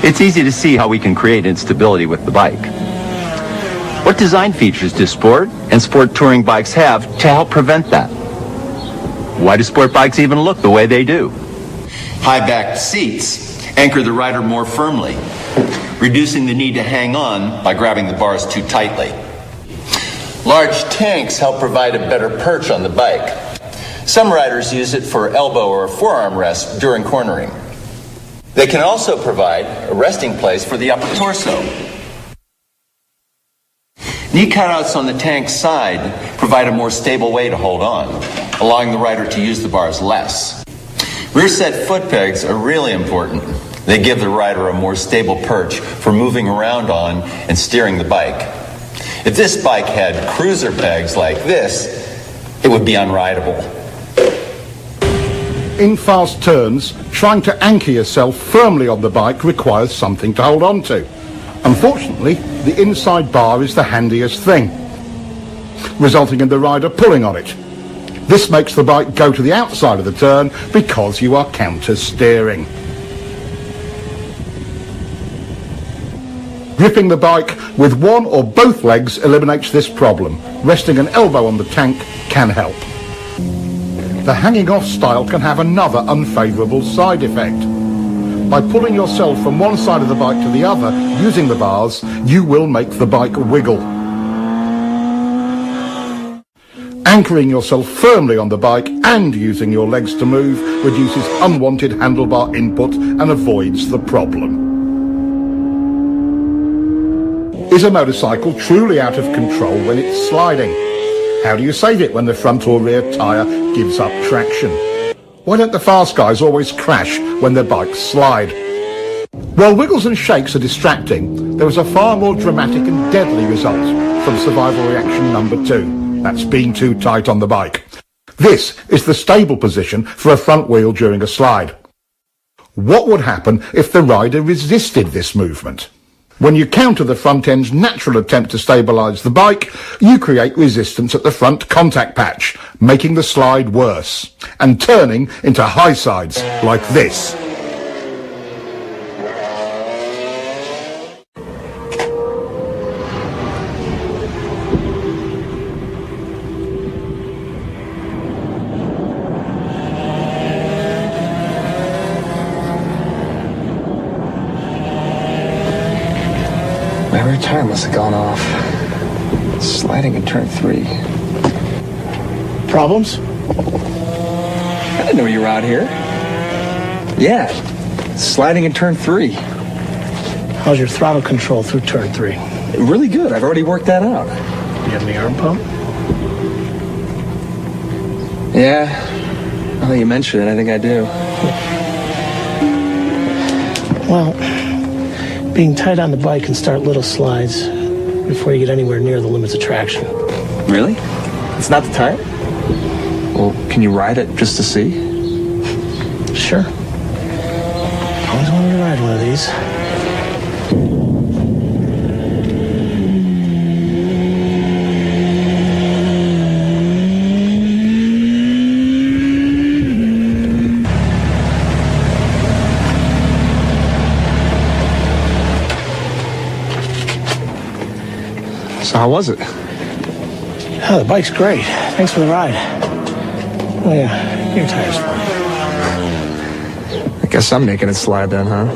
It's easy to see how we can create instability with the bike. What design features do sport and sport touring bikes have to help prevent that? Why do sport bikes even look the way they do? High-backed seats anchor the rider more firmly, reducing the need to hang on by grabbing the bars too tightly. Large tanks help provide a better perch on the bike. Some riders use it for elbow or forearm rest during cornering. They can also provide a resting place for the upper torso. Knee cutouts on the tank's side provide a more stable way to hold on, allowing the rider to use the bars less. Rear set foot pegs are really important. They give the rider a more stable perch for moving around on and steering the bike. If this bike had cruiser pegs like this, it would be unrideable. In fast turns, trying to anchor yourself firmly on the bike requires something to hold on to. Unfortunately, the inside bar is the handiest thing, resulting in the rider pulling on it. This makes the bike go to the outside of the turn because you are counter-steering. Gripping the bike with one or both legs eliminates this problem. Resting an elbow on the tank can help. The hanging off style can have another unfavourable side effect. By pulling yourself from one side of the bike to the other using the bars, you will make the bike wiggle. Anchoring yourself firmly on the bike and using your legs to move reduces unwanted handlebar input and avoids the problem. Is a motorcycle truly out of control when it's sliding? How do you save it when the front or rear tyre gives up traction? Why don't the fast guys always crash when their bikes slide? While wiggles and shakes are distracting, there is a far more dramatic and deadly result from survival reaction number 2. That's being too tight on the bike. This is the stable position for a front wheel during a slide. What would happen if the rider resisted this movement? When you counter the front end's natural attempt to stabilise the bike, you create resistance at the front contact patch, making the slide worse, and turning into high sides like this. My rear tire must have gone off. Sliding in turn 3. Problems? I didn't know you were out here. Yeah, sliding in turn 3. How's your throttle control through turn 3? Really good. I've already worked that out. Do you have any arm pump? Yeah, now that you mention it, I think I do. Well, being tight on the bike can start little slides before you get anywhere near the limits of traction. Really? It's not the tire? Well, can you ride it just to see? Sure. Always wanted to ride one of these. So how was it? Oh, the bike's great. Thanks for the ride. Oh yeah, your tire's fine. I guess I'm making it slide then, huh?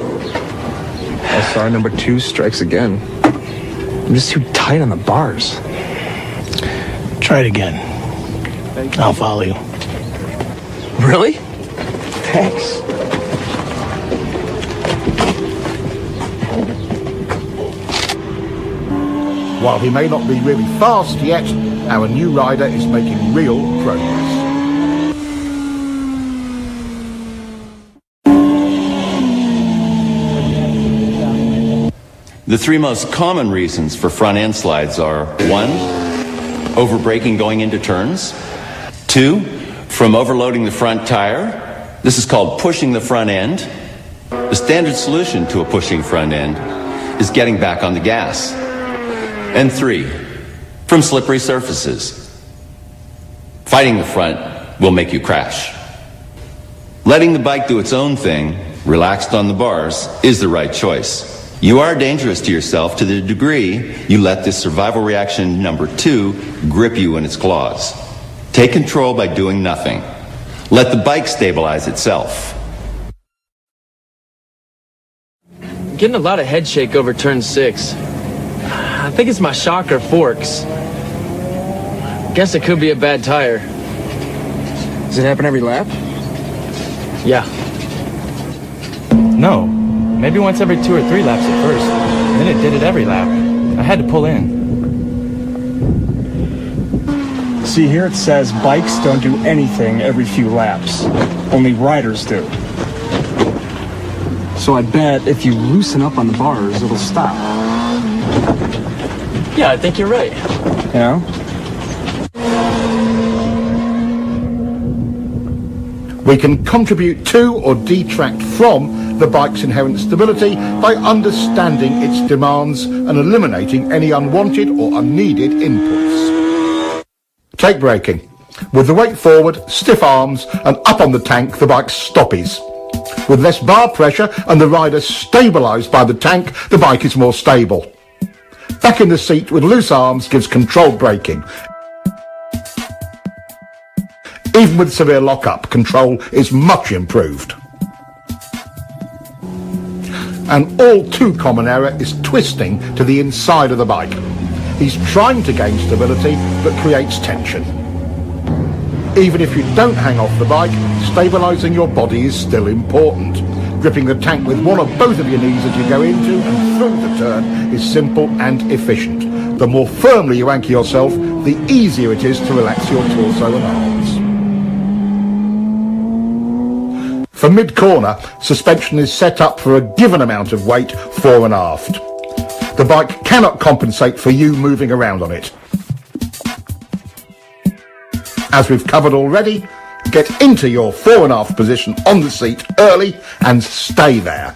SR number 2 strikes again. I'm just too tight on the bars. Try it again. I'll follow you. Really? Thanks. While he may not be really fast yet, our new rider is making real progress. The 3 most common reasons for front end slides are 1, over-braking going into turns. 2, from overloading the front tire. This is called pushing the front end. The standard solution to a pushing front end is getting back on the gas. And 3, from slippery surfaces. Fighting the front will make you crash. Letting the bike do its own thing relaxed on the bars, is the right choice. You are dangerous to yourself to the degree you let this survival reaction number 2 grip you in its claws. Take control by doing nothing. Let the bike stabilize itself. Getting a lot of head shake over turn 6. I think it's my shock or forks. Guess it could be a bad tire. Does it happen every lap? Yeah. No. Maybe once every 2 or 3 laps at first. Then it did it every lap. I had to pull in. See, here it says bikes don't do anything every few laps. Only riders do. So I bet if you loosen up on the bars, it'll stop. Yeah, I think you're right. You know? We can contribute to or detract from the bike's inherent stability by understanding its demands and eliminating any unwanted or unneeded inputs. Take braking. With the weight forward, stiff arms and up on the tank, the bike stoppies. With less bar pressure and the rider stabilised by the tank, the bike is more stable. Back in the seat with loose arms gives controlled braking. Even with severe lock-up, control is much improved. An all too common error is twisting to the inside of the bike. He's trying to gain stability, but creates tension. Even if you don't hang off the bike, stabilising your body is still important. Gripping the tank with one or both of your knees as you go into and through the turn is simple and efficient. The more firmly you anchor yourself, the easier it is to relax your torso and arms. For mid-corner, suspension is set up for a given amount of weight fore and aft. The bike cannot compensate for you moving around on it. As we've covered already, get into your fore and aft position on the seat early and stay there.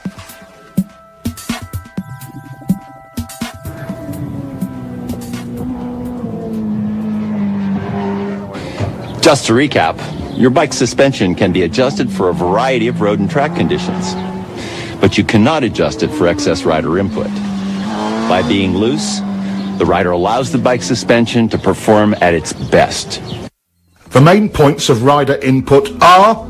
Just to recap, your bike's suspension can be adjusted for a variety of road and track conditions, but you cannot adjust it for excess rider input. By being loose, the rider allows the bike's suspension to perform at its best. The main points of rider input are: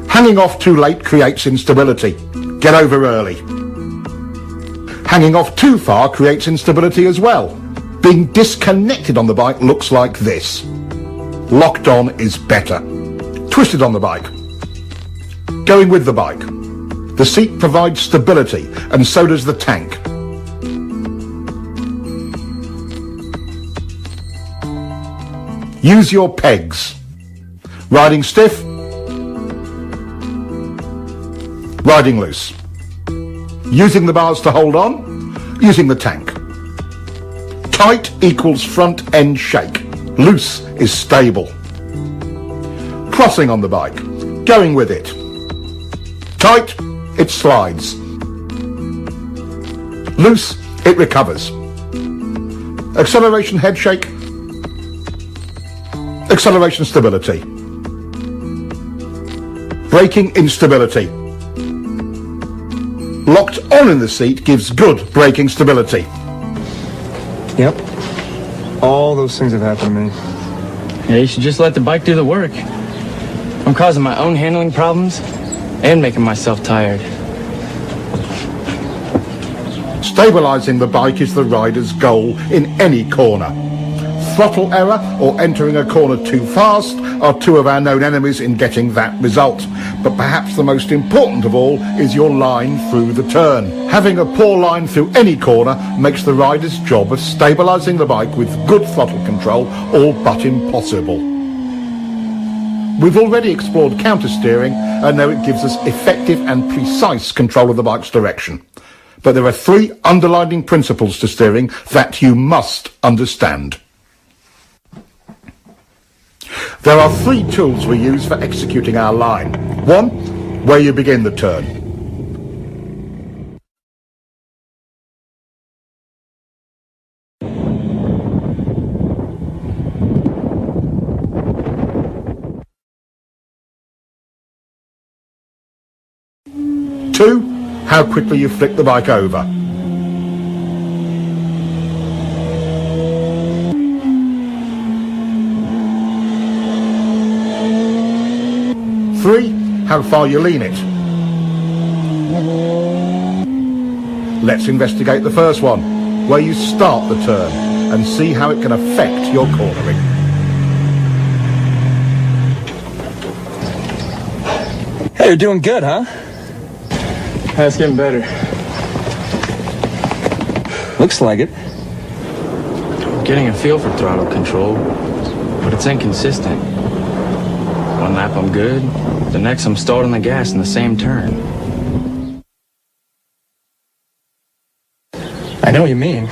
hanging off too late creates instability. Get over early. Hanging off too far creates instability as well. Being disconnected on the bike looks like this. Locked on is better. Twisted on the bike. Going with the bike. The seat provides stability, and so does the tank. Use your pegs. Riding stiff. Riding loose. Using the bars to hold on. Using the tank. Tight equals front end shake. Loose is stable. Crossing on the bike. Going with it. Tight, it slides. Loose, it recovers. Acceleration head shake. Acceleration stability. Braking instability. Locked on in the seat gives good braking stability. Yep. All those things have happened to me. Yeah, you should just let the bike do the work. I'm causing my own handling problems and making myself tired. Stabilising the bike is the rider's goal in any corner. Throttle error or entering a corner too fast are two of our known enemies in getting that result. But perhaps the most important of all is your line through the turn. Having a poor line through any corner makes the rider's job of stabilising the bike with good throttle control all but impossible. We've already explored counter-steering and know it gives us effective and precise control of the bike's direction. But there are 3 underlying principles to steering that you must understand. There are 3 tools we use for executing our line. 1, where you begin the turn. 2, how quickly you flick the bike over. 3, how far you lean it. Let's investigate the first one, where you start the turn, and see how it can affect your cornering. Hey, you're doing good, huh? That's getting better. Looks like it. I'm getting a feel for throttle control, but it's inconsistent. One lap I'm good, the next I'm stalled on the gas in the same turn. I know what you mean.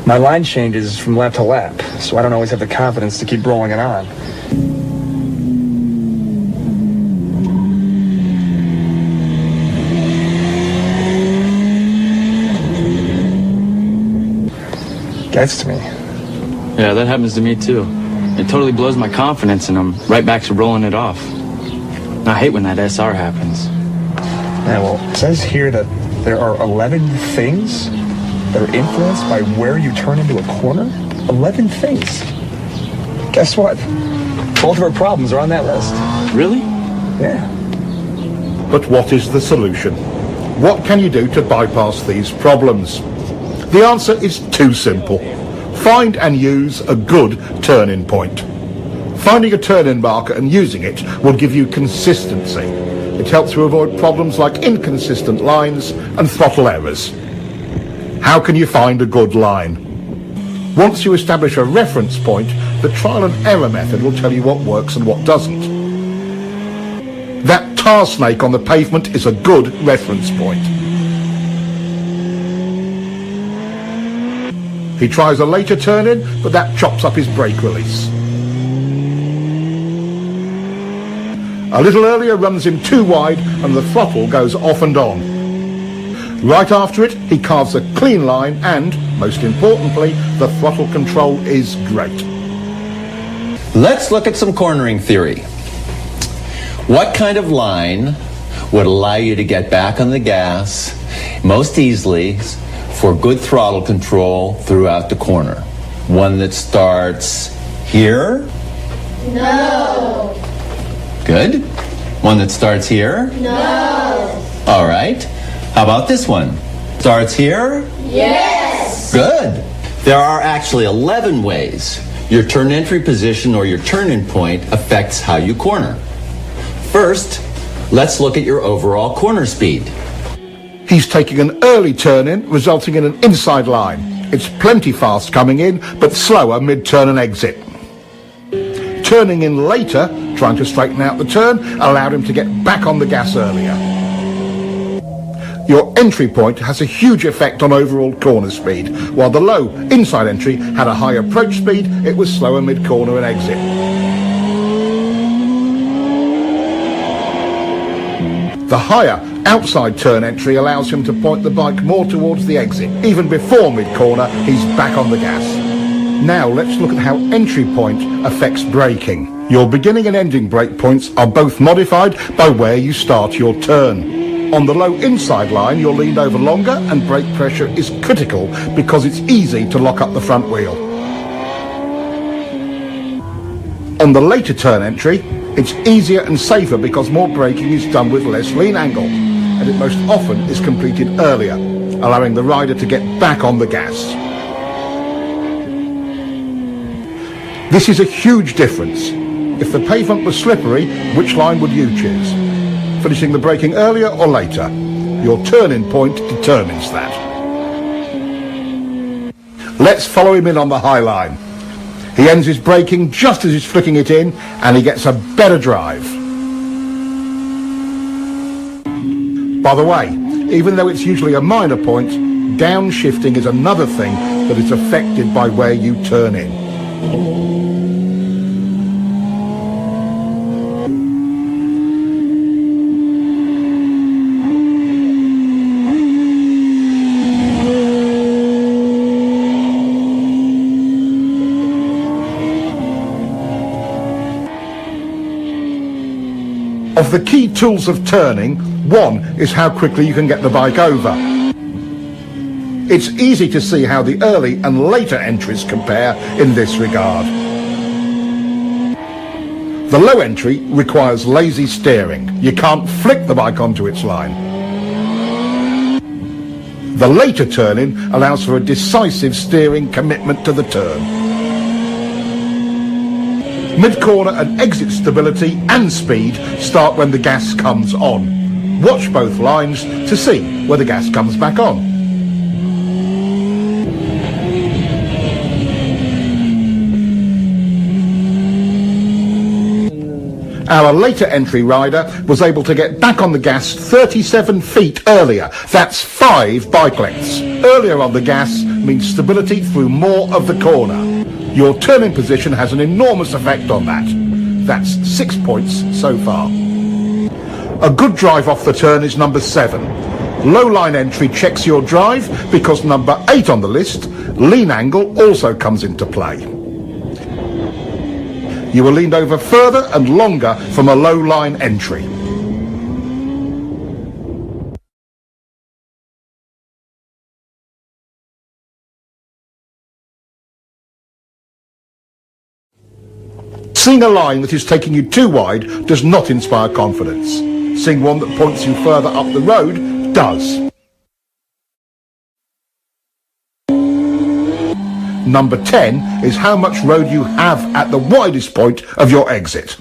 My line changes from lap to lap, so I don't always have the confidence to keep rolling it on. Gets to me. Yeah, that happens to me too. It totally blows my confidence and I'm right back to rolling it off. I hate when that SR happens. Yeah, well, it says here that there are 11 things that are influenced by where you turn into a corner. 11 things. Guess what? Both of our problems are on that list. Really? Yeah. But what is the solution? What can you do to bypass these problems? The answer is too simple. Find and use a good turn-in point. Finding a turn-in marker and using it will give you consistency. It helps you avoid problems like inconsistent lines and throttle errors. How can you find a good line? Once you establish a reference point, the trial and error method will tell you what works and what doesn't. That tar snake on the pavement is a good reference point. He tries a later turn-in, but that chops up his brake release. A little earlier runs him too wide and the throttle goes off and on. Right after it, he carves a clean line and, most importantly, the throttle control is great. Let's look at some cornering theory. What kind of line would allow you to get back on the gas most easily for good throttle control throughout the corner? One that starts here? No. Good. One that starts here? No. All right. How about this one? Starts here? Yes. Good. There are actually 11 ways your turn entry position or your turn-in point affects how you corner. First, let's look at your overall corner speed. He's taking an early turn-in, resulting in an inside line. It's plenty fast coming in, but slower mid-turn and exit. Turning in later, trying to straighten out the turn, allowed him to get back on the gas earlier. Your entry point has a huge effect on overall corner speed. While the low inside entry had a high approach speed, it was slower mid-corner and exit. The higher outside turn entry allows him to point the bike more towards the exit. Even before mid-corner, he's back on the gas. Now let's look at how entry point affects braking. Your beginning and ending brake points are both modified by where you start your turn. On the low inside line, you're leaned over longer and brake pressure is critical because it's easy to lock up the front wheel. On the later turn entry, it's easier and safer because more braking is done with less lean angle, and it most often is completed earlier, allowing the rider to get back on the gas. This is a huge difference. If the pavement was slippery, which line would you choose? Finishing the braking earlier or later? Your turn-in point determines that. Let's follow him in on the high line. He ends his braking just as he's flicking it in, and he gets a better drive. By the way, even though it's usually a minor point, downshifting is another thing that is affected by where you turn in. Of the key tools of turning, one is how quickly you can get the bike over. It's easy to see how the early and later entries compare in this regard. The low entry requires lazy steering. You can't flick the bike onto its line. The later turn-in allows for a decisive steering commitment to the turn. Mid-corner and exit stability and speed start when the gas comes on. Watch both lines to see where the gas comes back on. Our later entry rider was able to get back on the gas 37 feet earlier. That's 5 bike lengths. Earlier on the gas means stability through more of the corner. Your turning position has an enormous effect on that. That's 6 points so far. A good drive off the turn is number 7. Low line entry checks your drive because number 8 on the list, lean angle, also comes into play. You are leaned over further and longer from a low line entry. Seeing a line that is taking you too wide does not inspire confidence. Seeing one that points you further up the road does. Number 10 is how much road you have at the widest point of your exit.